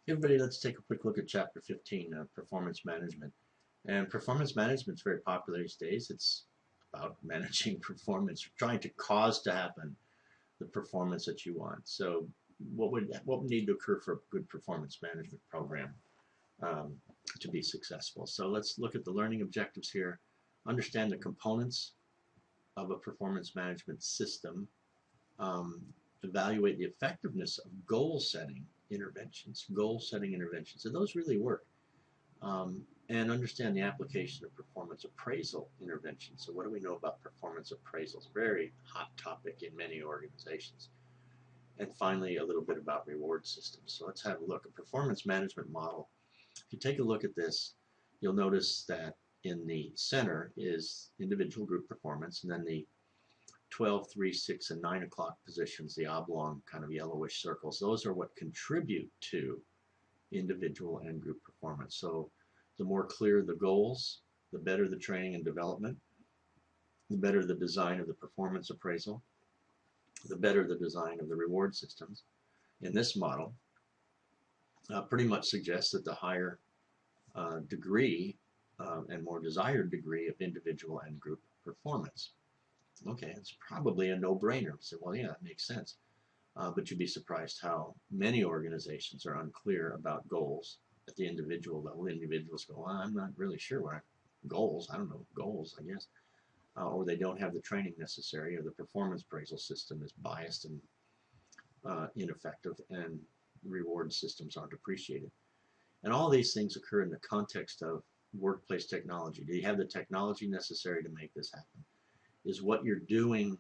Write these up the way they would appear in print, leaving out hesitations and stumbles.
Everybody, let's take a quick look at Chapter 15, Performance Management. And performance management is very popular these days. It's about managing performance, trying to cause to happen the performance that you want. So what would need to occur for a good performance management program um, to be successful? So let's look at the learning objectives here. Understand the components of a performance management system. Um, Evaluate the effectiveness of goal setting interventions. Goal setting interventions. So those really work. And understand the application of performance appraisal interventions. So what do we know about performance appraisals? Very hot topic in many organizations. And finally, a little bit about reward systems. So let's have a look. A performance management model. If you take a look at this, you'll notice that in the center is individual group performance, and then the 12, 3, 6, and 9 o'clock positions, the oblong kind of yellowish circles, those are what contribute to individual and group performance. So the more clear the goals, the better the training and development, the better the design of the performance appraisal, the better the design of the reward systems. In this model, pretty much suggests that the higher degree and more desired degree of individual and group performance. Okay, it's probably a no-brainer. So, well, yeah, that makes sense. But you'd be surprised how many organizations are unclear about goals at the individual level. Individuals go, well, I'm not really sure what goals. I don't know goals, I guess. Or they don't have the training necessary, or the performance appraisal system is biased and ineffective, and reward systems aren't appreciated. And all these things occur in the context of workplace technology. Do you have the technology necessary to make this happen? Is what you're doing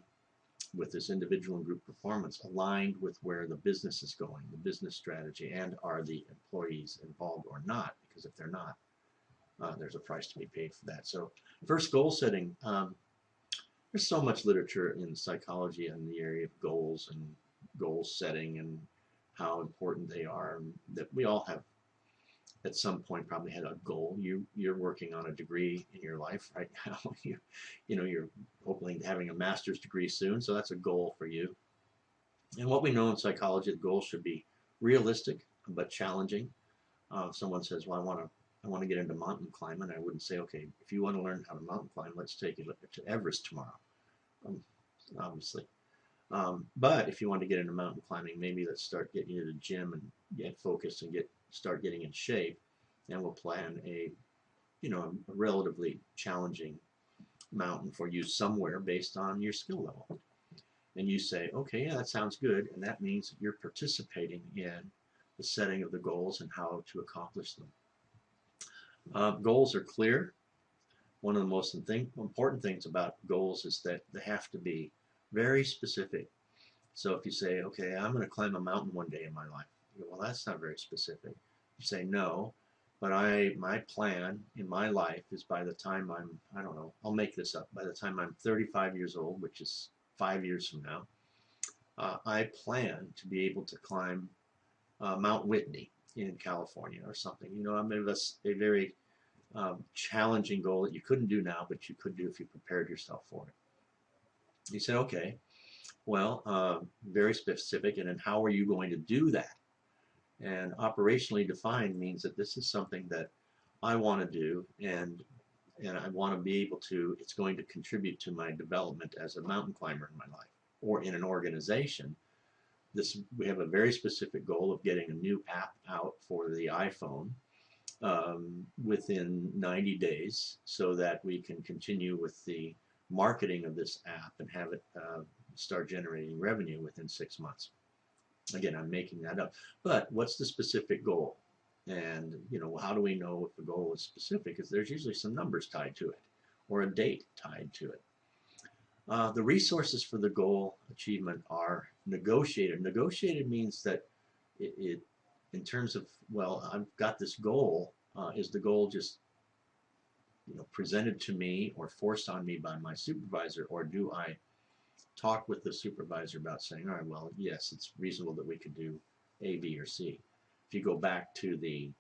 with this individual and group performance aligned with where the business is going, the business strategy, and are the employees involved or not? Because if they're not, there's a price to be paid for that. So first, goal setting. There's so much literature in psychology in the area of goals and goal setting and how important they are, that we all have at some point probably had a goal. You're working on a degree in your life right now. You're hoping having a master's degree soon, so that's a goal for you. And what we know in psychology, the goal should be realistic but challenging. If someone says, "Well, I want to get into mountain climbing," I wouldn't say, "Okay, if you want to learn how to mountain climb, let's take you to Everest tomorrow." Um, Obviously. But if you want to get into mountain climbing, maybe let's start getting you to the gym and get focused and start getting in shape, and we'll plan a relatively challenging mountain for you somewhere based on your skill level. And you say, okay, yeah, that sounds good, and that means that you're participating in the setting of the goals and how to accomplish them. Goals are clear. One of the most important things about goals is that they have to be very specific. So if you say, okay, I'm going to climb a mountain one day in my life, you go, well, that's not very specific. You say, no, but my plan in my life is by the time I don't know, I'll make this up, by the time I'm 35 years old, which is 5 years from now, I plan to be able to climb Mount Whitney in California or something. I mean, that's a very challenging goal that you couldn't do now, but you could do if you prepared yourself for it. You said, okay, well, very specific, and then how are you going to do that? And operationally defined means that this is something that I want to do, and I want to be able to, it's going to contribute to my development as a mountain climber in my life or in an organization. We have a very specific goal of getting a new app out for the iPhone within 90 days so that we can continue with the marketing of this app and have it start generating revenue within 6 months. Again, I'm making that up. But what's the specific goal? And, how do we know if the goal is specific? Because there's usually some numbers tied to it or a date tied to it. The resources for the goal achievement are negotiated. Negotiated means that in terms of, well, I've got this goal. Is the goal just presented to me or forced on me by my supervisor, or do I talk with the supervisor about saying, all right, well, yes, it's reasonable that we could do A, B, or C. If you go back to the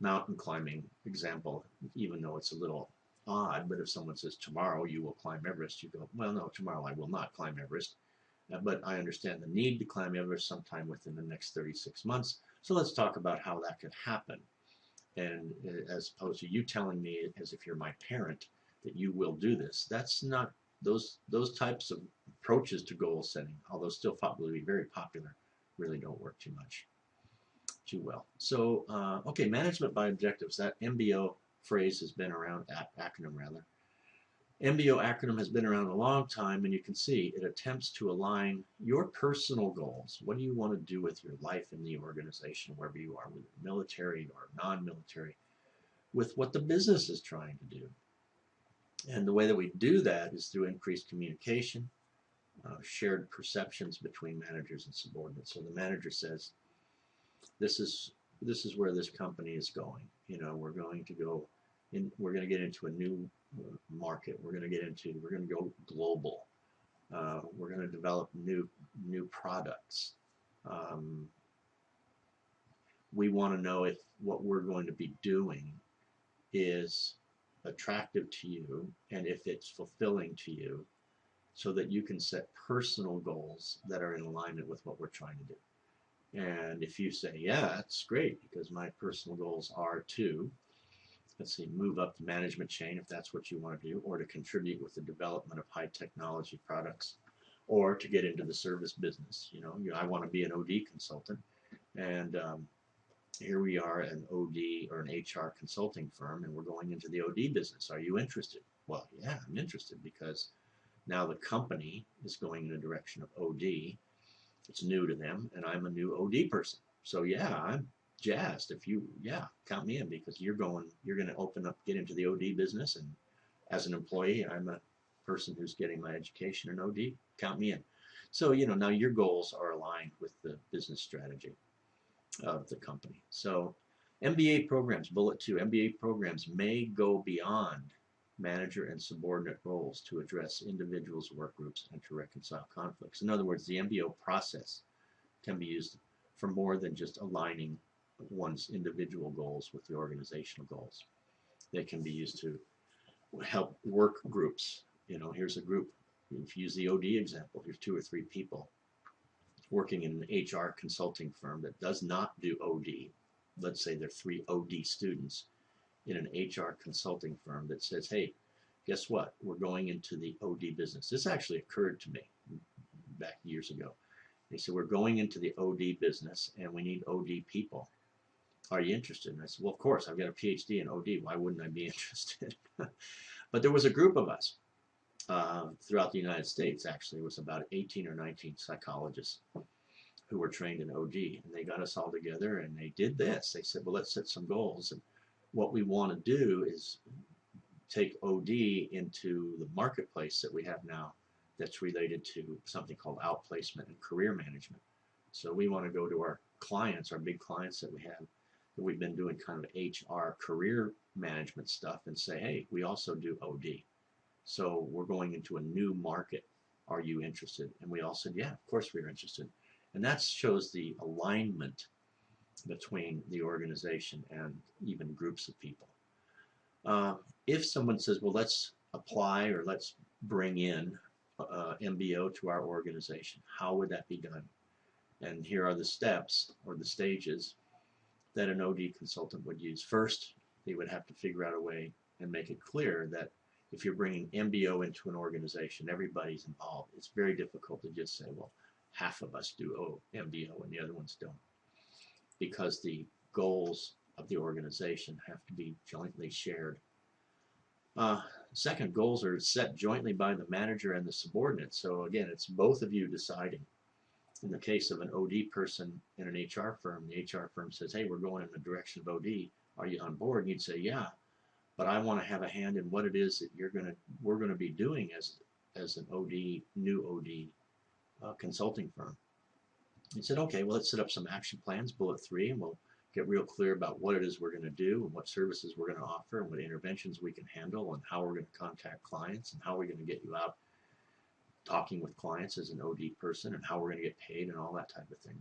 mountain climbing example, even though it's a little odd, but if someone says, tomorrow you will climb Everest, you go, well, no, tomorrow I will not climb Everest. But I understand the need to climb Everest sometime within the next 36 months. So let's talk about how that could happen. And as opposed to you telling me as if you're my parent that you will do this. That's not those types of approaches to goal setting, although still probably very popular, really don't work too well. So okay, management by objectives. That MBO phrase has been around, acronym rather. MBO acronym has been around a long time, and you can see it attempts to align your personal goals. What do you want to do with your life in the organization, wherever you are, whether military or non-military, with what the business is trying to do. And the way that we do that is through increased communication, shared perceptions between managers and subordinates. So the manager says, this is where this company is going. You know, we're going to get into a new market. We're going to go global. We're going to develop new products. We want to know if what we're going to be doing is attractive to you and if it's fulfilling to you, so that you can set personal goals that are in alignment with what we're trying to do. And if you say, yeah, that's great, because my personal goals are to, let's see, move up the management chain if that's what you want to do, or to contribute with the development of high technology products, or to get into the service business. You know, I want to be an OD consultant, and here we are, an OD or an HR consulting firm, and we're going into the OD business. Are you interested? Well, yeah, I'm interested, because now the company is going in a direction of OD. It's new to them, and I'm a new OD person. So yeah, I'm jazzed. If you, yeah, count me in, because you're going to get into the OD business, and as an employee, I'm a person who's getting my education in OD. Count me in. So, you know, now your goals are aligned with the business strategy of the company. So MBA programs, bullet 2, MBA programs may go beyond manager and subordinate roles to address individuals' work groups and to reconcile conflicts. In other words, the MBO process can be used for more than just aligning one's individual goals with the organizational goals. They can be used to help work groups. You know, here's a group. If you use the OD example, here's 2 or 3 people working in an HR consulting firm that does not do OD. Let's say they're 3 OD students in an HR consulting firm that says, hey, guess what? We're going into the OD business. This actually occurred to me back years ago. They said, we're going into the OD business and we need OD people. Are you interested? And I said, well, of course, I've got a PhD in OD. Why wouldn't I be interested? But there was a group of us throughout the United States. Actually, it was about 18 or 19 psychologists who were trained in OD, and they got us all together and they did this. They said, well, let's set some goals, and what we want to do is take OD into the marketplace that we have now that's related to something called outplacement and career management. So we want to go to our clients, our big clients that we have, that we've been doing kind of HR career management stuff, and say, hey, we also do OD. So we're going into a new market. Are you interested? And we all said, yeah, of course we're interested. And that shows the alignment between the organization and even groups of people. If someone says, well, let's apply or let's bring in MBO to our organization, how would that be done? And here are the steps or the stages that an OD consultant would use. First, they would have to figure out a way and make it clear that if you're bringing MBO into an organization, everybody's involved. It's very difficult to just say, well, half of us do MBO and the other ones don't, because the goals of the organization have to be jointly shared. Second, goals are set jointly by the manager and the subordinate. So again, it's both of you deciding. In the case of an OD person in an HR firm, the HR firm says, hey, we're going in the direction of OD. Are you on board? And you'd say, yeah, but I want to have a hand in what it is that we're going to be doing as an new OD consulting firm. He said, okay, well, let's set up some action plans, bullet 3, and we'll get real clear about what it is we're going to do and what services we're going to offer and what interventions we can handle and how we're going to contact clients and how we're going to get you out talking with clients as an OD person and how we're going to get paid and all that type of thing.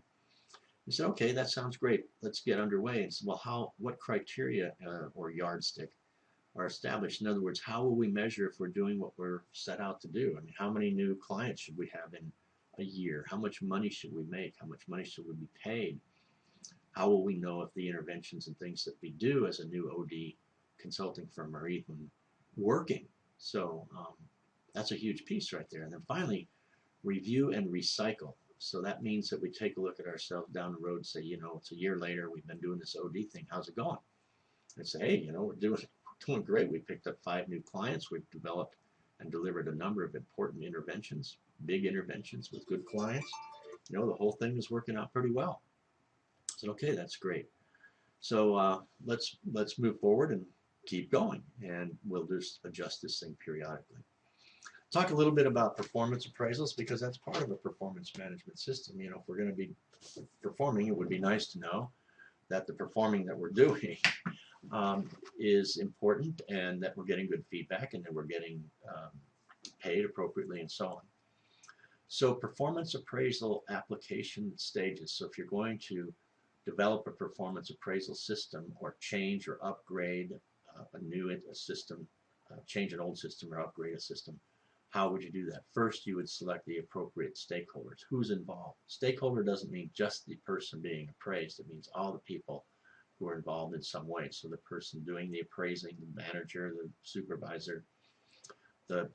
He said, okay, that sounds great. Let's get underway. And said, well, what criteria or yardstick are established? In other words, how will we measure if we're doing what we're set out to do? I mean, how many new clients should we have in a year? How much money should we make? How much money should we be paid? How will we know if the interventions and things that we do as a new OD consulting firm are even working? So that's a huge piece right there. And then finally, review and recycle. So that means that we take a look at ourselves down the road and say, you know, it's a year later, we've been doing this OD thing, how's it going? And say, hey, you know, we're doing great. We picked up 5 new clients. We've developed and delivered a number of important interventions, big interventions with good clients. You know, the whole thing is working out pretty well. I said, okay, that's great. So let's move forward and keep going, and we'll just adjust this thing periodically. Talk a little bit about performance appraisals, because that's part of a performance management system. You know, if we're going to be performing, it would be nice to know that the performing that we're doing is important, and that we're getting good feedback, and that we're getting paid appropriately, and so on. So performance appraisal application stages. So if you're going to develop a performance appraisal system, or change or upgrade a system, change an old system or upgrade a system, how would you do that? First, you would select the appropriate stakeholders. Who's involved? Stakeholder doesn't mean just the person being appraised. It means all the people who are involved in some way. So the person doing the appraising, the manager, the supervisor,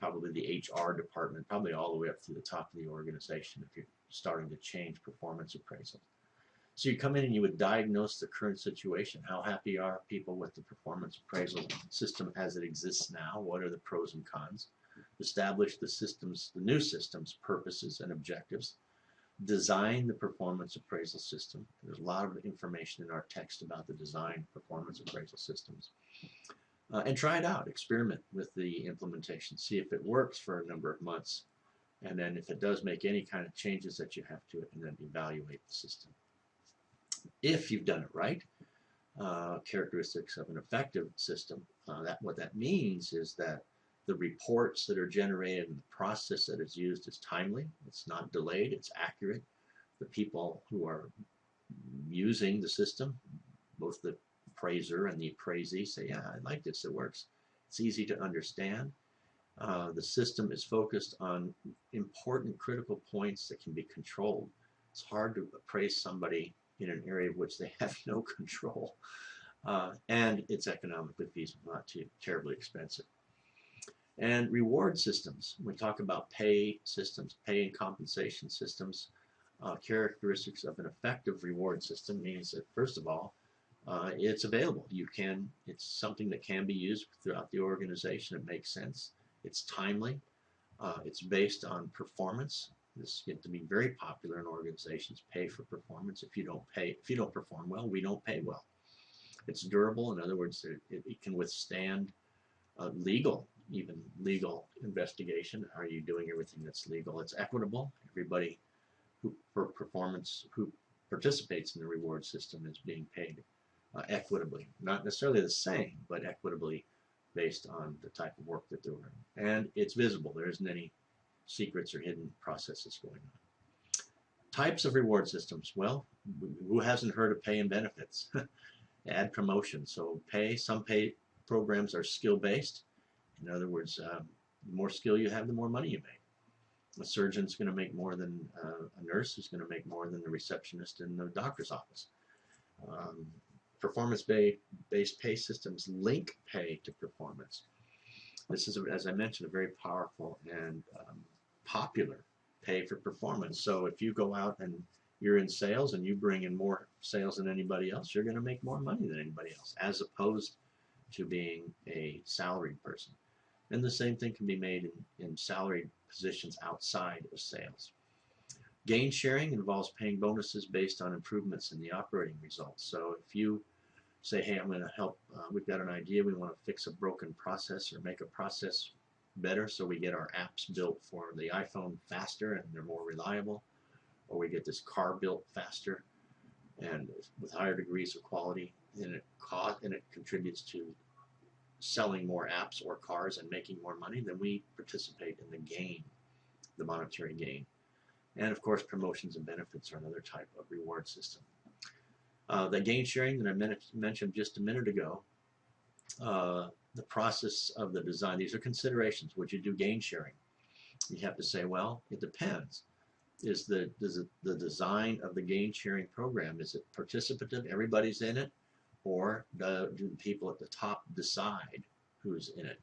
probably the HR department, probably all the way up through the top of the organization if you're starting to change performance appraisal. So you come in and you would diagnose the current situation. How happy are people with the performance appraisal system as it exists now? What are the pros and cons? Establish the new system's purposes and objectives. Design the performance appraisal system. There's a lot of information in our text about the design performance appraisal systems. And try it out. Experiment with the implementation. See if it works for a number of months. And then if it does make any kind of changes that you have to it, and then evaluate the system. If you've done it right, characteristics of an effective system, what that means is that the reports that are generated and the process that is used is timely, it's not delayed, it's accurate. The people who are using the system, both the appraiser and the appraisee, say, yeah, I like this, it works. It's easy to understand. The system is focused on important critical points that can be controlled. It's hard to appraise somebody in an area of which they have no control. And it's economically feasible, not too terribly expensive. And reward systems. We talk about pay systems, pay and compensation systems. Characteristics of an effective reward system means that, first of all, it's available. It's something that can be used throughout the organization. It makes sense. It's timely. It's based on performance. This gets to be very popular in organizations. Pay for performance. If you don't perform well, we don't pay well. It's durable. In other words, it can withstand legal investigation. Are you doing everything that's legal? It's equitable. Everybody who participates in the reward system is being paid equitably. Not necessarily the same, but equitably based on the type of work that they're doing. And it's visible. There isn't any secrets or hidden processes going on. Types of reward systems. Well, who hasn't heard of pay and benefits? Add promotion. So some pay programs are skill-based. In other words, the more skill you have, the more money you make. A surgeon's going to make more than a nurse who's going to make more than the receptionist in the doctor's office. Performance-based pay systems link pay to performance. This is, as I mentioned, a very powerful and popular pay for performance. So if you go out and you're in sales and you bring in more sales than anybody else, you're going to make more money than anybody else, as opposed to being a salaried person. And the same thing can be made in salaried positions outside of sales. Gain sharing involves paying bonuses based on improvements in the operating results. So if you say, hey, I'm going to help, we've got an idea, we want to fix a broken process or make a process better so we get our apps built for the iPhone faster and they're more reliable, or we get this car built faster and with higher degrees of quality, and it contributes to selling more apps or cars and making more money, then we participate in the gain, the monetary gain. And of course, promotions and benefits are another type of reward system. The gain sharing that I mentioned just a minute ago, the process of the design, these are considerations. Would you do gain sharing? You have to say, well, it depends. is the design of the gain sharing program, is it participative, everybody's in it, or do the people at the top decide who's in it?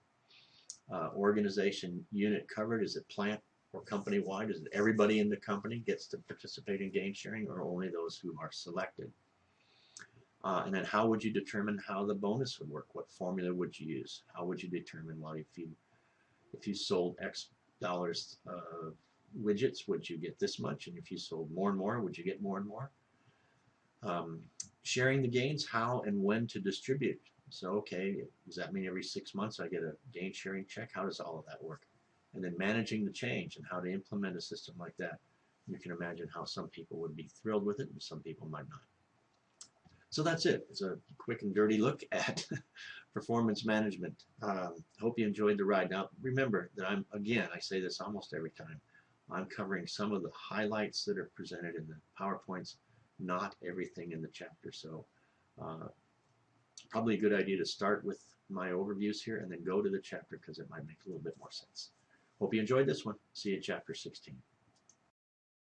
Organization unit covered, is it plant or company wide? Is it everybody in the company gets to participate in gain sharing, or only those who are selected? And then how would you determine how the bonus would work? What formula would you use? How would you determine, well, if you sold X dollars widgets, would you get this much? And if you sold more and more, would you get more and more? Sharing the gains, how and when to distribute. So, okay, does that mean every 6 months I get a gain sharing check? How does all of that work? And then managing the change and how to implement a system like that. You can imagine how some people would be thrilled with it and some people might not. So that's it. It's a quick and dirty look at performance management. Hope you enjoyed the ride. Now, remember that I say this almost every time, I'm covering some of the highlights that are presented in the PowerPoints, not everything in the chapter. So probably a good idea to start with my overviews here and then go to the chapter because it might make a little bit more sense. Hope you enjoyed this one. See you in chapter 16.